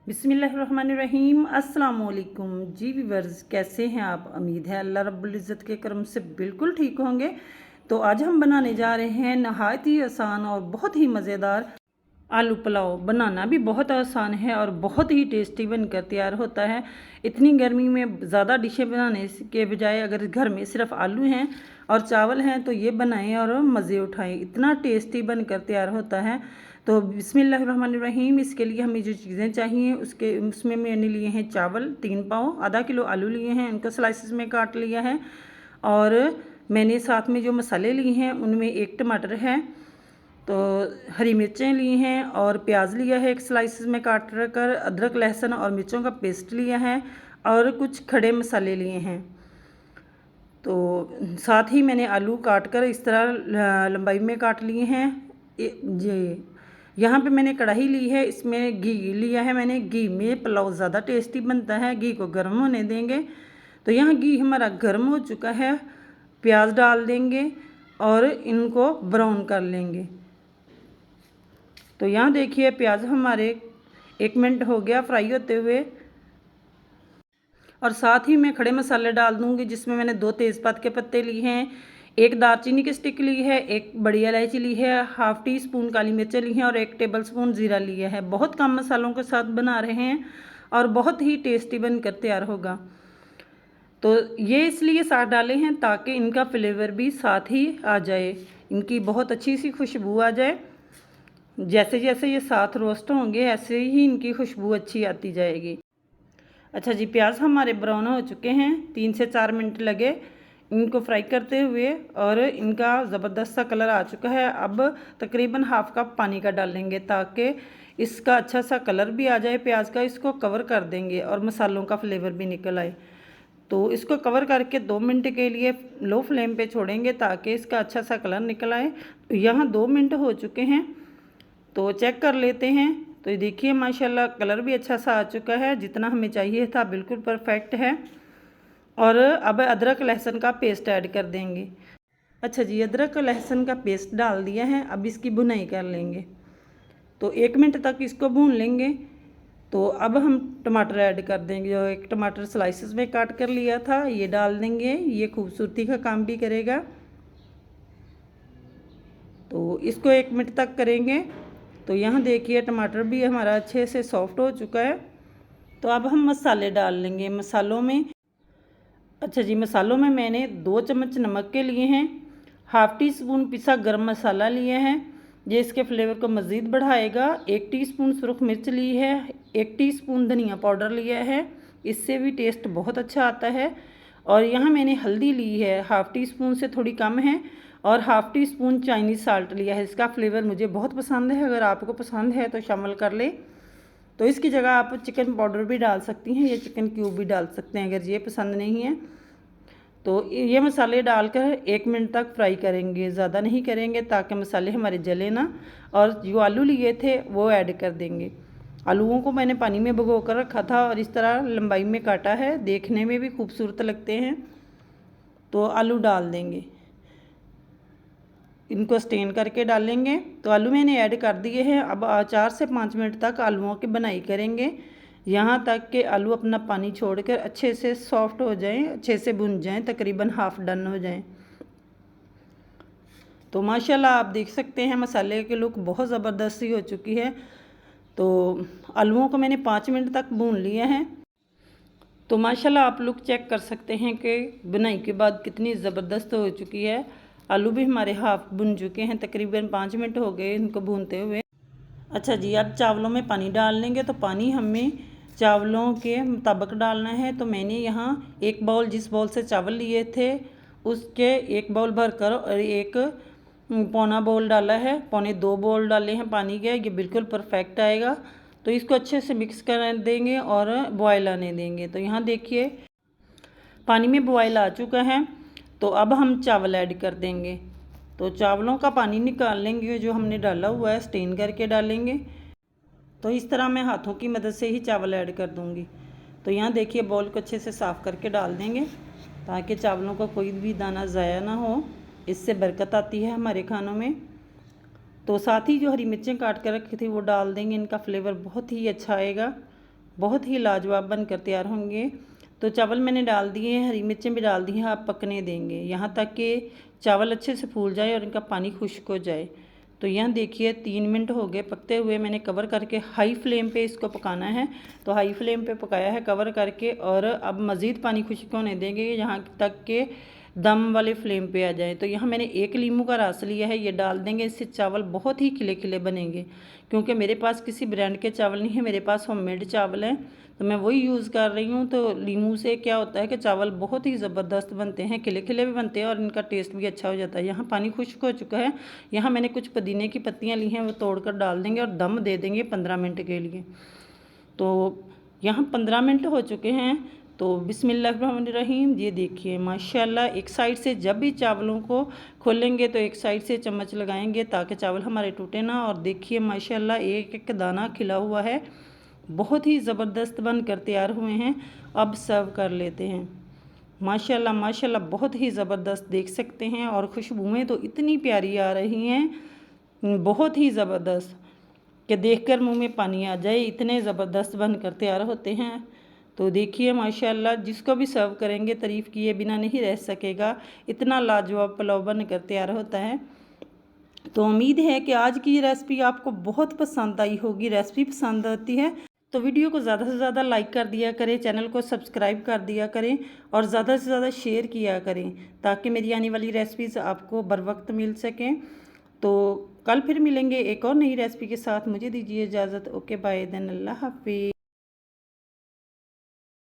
बिस्मिल्लाहिर्रहमानिर्रहीम अस्सलाम वालेकुम जी व्यूअर्स, कैसे हैं आप। उम्मीद है अल्लाह रब्बुल इज़्ज़त के करम से बिल्कुल ठीक होंगे। तो आज हम बनाने जा रहे हैं नहायत ही आसान और बहुत ही मज़ेदार आलू पुलाव। बनाना भी बहुत आसान है और बहुत ही टेस्टी बनकर तैयार होता है। इतनी गर्मी में ज़्यादा डिशें बनाने के बजाय अगर घर में सिर्फ आलू हैं और चावल हैं तो ये बनाएं और मज़े उठाएं। इतना टेस्टी बनकर तैयार होता है। तो बिस्मिल्लाहिर्रहमानिर्रहीम, इसके लिए हमें जो चीज़ें चाहिए उसमें मैंने लिए हैं चावल 3 पाव, आधा किलो आलू लिए हैं, इनको स्लाइसिस में काट लिया है। और मैंने साथ में जो मसाले लिए हैं उनमें 1 टमाटर है, तो हरी मिर्चें ली हैं और प्याज लिया है 1 स्लाइसिस में काट कर, अदरक लहसुन और मिर्चों का पेस्ट लिया है और कुछ खड़े मसाले लिए हैं। तो साथ ही मैंने आलू काट कर इस तरह लंबाई में काट लिए हैं। जी, यहाँ पे मैंने कढ़ाई ली है, इसमें घी लिया है मैंने। घी में पुलाव ज़्यादा टेस्टी बनता है। घी को गर्म होने देंगे। तो यहाँ घी हमारा गर्म हो चुका है, प्याज डाल देंगे और इनको ब्राउन कर लेंगे। तो यहाँ देखिए प्याज हमारे 1 मिनट हो गया फ्राई होते हुए। और साथ ही मैं खड़े मसाले डाल दूँगी, जिसमें मैंने 2 तेज़पात के पत्ते लिए हैं, 1 दालचीनी की स्टिक ली है, 1 बड़ी इलायची ली है, हाफ़ टी स्पून काली मिर्चें ली हैं और 1 टेबल स्पून ज़ीरा लिया है। बहुत कम मसालों के साथ बना रहे हैं और बहुत ही टेस्टी बनकर तैयार होगा। तो ये इसलिए साथ डाले हैं ताकि इनका फ्लेवर भी साथ ही आ जाए, इनकी बहुत अच्छी सी खुशबू आ जाए। जैसे जैसे ये साथ रोस्ट होंगे ऐसे ही इनकी खुशबू अच्छी आती जाएगी। अच्छा जी, प्याज हमारे ब्राउन हो चुके हैं, 3 से 4 मिनट लगे इनको फ्राई करते हुए और इनका ज़बरदस्त सा कलर आ चुका है। अब तकरीबन हाफ़ कप पानी का डालेंगे ताकि इसका अच्छा सा कलर भी आ जाए प्याज का। इसको कवर कर देंगे और मसालों का फ्लेवर भी निकल आए। तो इसको कवर करके 2 मिनट के लिए लो फ्लेम पे छोड़ेंगे ताकि इसका अच्छा सा कलर निकल आए। तो यहाँ 2 मिनट हो चुके हैं, तो चेक कर लेते हैं। तो ये देखिए माशाल्लाह कलर भी अच्छा सा आ चुका है, जितना हमें चाहिए था बिल्कुल परफेक्ट है। और अब अदरक लहसुन का पेस्ट ऐड कर देंगे। अच्छा जी, अदरक लहसुन का पेस्ट डाल दिया है, अब इसकी भुनाई कर लेंगे। तो 1 मिनट तक इसको भून लेंगे। तो अब हम टमाटर ऐड कर देंगे। जो 1 टमाटर स्लाइसिस में काट कर लिया था ये डाल देंगे, ये खूबसूरती का काम भी करेगा। तो इसको 1 मिनट तक करेंगे। तो यहाँ देखिए टमाटर भी हमारा अच्छे से सॉफ्ट हो चुका है। तो अब हम मसाले डाल लेंगे। मसालों में अच्छा जी, मसालों में मैंने 2 चम्मच नमक के लिए हैं, हाफ़ टी स्पून पिसा गरम मसाला लिया है, ये इसके फ्लेवर को मज़ीद बढ़ाएगा। 1 टीस्पून सुरख मिर्च ली है, 1 टीस्पून धनिया पाउडर लिया है, इससे भी टेस्ट बहुत अच्छा आता है। और यहाँ मैंने हल्दी ली है, हाफ़ टी स्पून से थोड़ी कम है, और half tea spoon Chinese salt लिया है। इसका फ्लेवर मुझे बहुत पसंद है, अगर आपको पसंद है तो शामिल कर लें। तो इसकी जगह आप चिकन पाउडर भी डाल सकती हैं या चिकन क्यूब भी डाल सकते हैं अगर ये पसंद नहीं है। तो ये मसाले डालकर 1 मिनट तक फ्राई करेंगे, ज़्यादा नहीं करेंगे ताकि मसाले हमारे जले ना। और जो आलू लिए थे वो ऐड कर देंगे। आलूओं को मैंने पानी में भिगो कर रखा था और इस तरह लंबाई में काटा है, देखने में भी खूबसूरत लगते हैं। तो आलू डाल देंगे, इनको स्टेन करके डालेंगे। तो आलू मैंने ऐड कर दिए हैं। अब 4 से 5 मिनट तक आलूओं की बनाई करेंगे, यहाँ तक कि आलू अपना पानी छोड़कर अच्छे से सॉफ्ट हो जाएं, अच्छे से भुन जाएं, तकरीबन हाफ़ डन हो जाएं। तो माशाल्लाह आप देख सकते हैं मसाले की लुक बहुत ज़बरदस्त सी हो चुकी है। तो आलूओं को मैंने 5 मिनट तक भून लिया है। तो माशाल्लाह आप लुक चेक कर सकते हैं कि बुनाई के बाद कितनी ज़बरदस्त हो चुकी है। आलू भी हमारे हाफ भुन चुके हैं, तकरीबन 5 मिनट हो गए इनको भूनते हुए। अच्छा जी, अब चावलों में पानी डाल लेंगे। तो पानी हमें चावलों के मुताबिक डालना है। तो मैंने यहाँ 1 बाउल, जिस बाउल से चावल लिए थे उसके 1 बाउल भर कर और 1 पौना बाउल डाला है, पौने 2 बाउल डाले हैं पानी के, ये बिल्कुल परफेक्ट आएगा। तो इसको अच्छे से मिक्स कर देंगे और बॉयल आने देंगे। तो यहाँ देखिए पानी में बॉयल आ चुका है। तो अब हम चावल ऐड कर देंगे। तो चावलों का पानी निकाल लेंगे, जो हमने डाला हुआ है स्टेन करके डालेंगे। तो इस तरह मैं हाथों की मदद से ही चावल ऐड कर दूंगी। तो यहाँ देखिए बाउल को अच्छे से साफ़ करके डाल देंगे ताकि चावलों का कोई भी दाना ज़ाया ना हो, इससे बरकत आती है हमारे खानों में। तो साथ ही जो हरी मिर्चें काट कर रखी थी वो डाल देंगे, इनका फ्लेवर बहुत ही अच्छा आएगा। बहुत ही लाजवाब बनकर तैयार होंगे। तो चावल मैंने डाल दिए हैं, हरी मिर्चें भी डाल दी हैं, आप पकने देंगे यहाँ तक कि चावल अच्छे से फूल जाए और इनका पानी खुश्क हो जाए। तो यहाँ देखिए 3 मिनट हो गए पकते हुए, मैंने कवर करके हाई फ्लेम पे इसको पकाना है। तो हाई फ्लेम पे पकाया है कवर करके, और अब मज़ीद पानी खुश्क होने देंगे यहाँ तक कि दम वाले फ्लेम पे आ जाए। तो यहाँ मैंने 1 नींबू का रस लिया है, ये डाल देंगे, इससे चावल बहुत ही खिले खिले बनेंगे। क्योंकि मेरे पास किसी ब्रांड के चावल नहीं है, मेरे पास होममेड चावल हैं, तो मैं वही यूज़ कर रही हूँ। तो नींबू से क्या होता है कि चावल बहुत ही ज़बरदस्त बनते हैं, खिले खिले भी बनते हैं और इनका टेस्ट भी अच्छा हो जाता है। यहाँ पानी खुश्क हो चुका है, यहाँ मैंने कुछ पुदीने की पत्तियाँ ली हैं, वो तोड़कर डाल देंगे और दम दे देंगे 15 मिनट के लिए। तो यहाँ 15 मिनट हो चुके हैं। तो बिस्मिल्लाहिर्रहमानिर्रहीम, ये देखिए माशाल्लाह, एक साइड से जब भी चावलों को खोलेंगे तो एक साइड से चम्मच लगाएंगे ताकि चावल हमारे टूटे ना। और देखिए माशाल्लाह एक एक दाना खिला हुआ है, बहुत ही ज़बरदस्त बनकर तैयार हुए हैं। अब सर्व कर लेते हैं। माशाल्लाह माशाल्लाह बहुत ही ज़बरदस्त देख सकते हैं, और खुशबुएँ तो इतनी प्यारी आ रही हैं, बहुत ही ज़बरदस्त कि देखकर मुंह में पानी आ जाए, इतने ज़बरदस्त बनकर तैयार होते हैं। तो देखिए माशाल्लाह, जिसको भी सर्व करेंगे तारीफ़ किए बिना नहीं रह सकेगा, इतना लाजवाब पुलाव बनकर तैयार होता है। तो उम्मीद है कि आज की ये रेसिपी आपको बहुत पसंद आई होगी। रेसिपी पसंद आती है तो वीडियो को ज़्यादा से ज़्यादा लाइक कर दिया करें, चैनल को सब्सक्राइब कर दिया करें और ज़्यादा से ज़्यादा शेयर किया करें, ताकि मेरी आने वाली रेसिपीज़ आपको बर वक्त मिल सकें। तो कल फिर मिलेंगे एक और नई रेसिपी के साथ। मुझे दीजिए इजाज़त। ओके बाय देन, अल्लाह हाफिज़।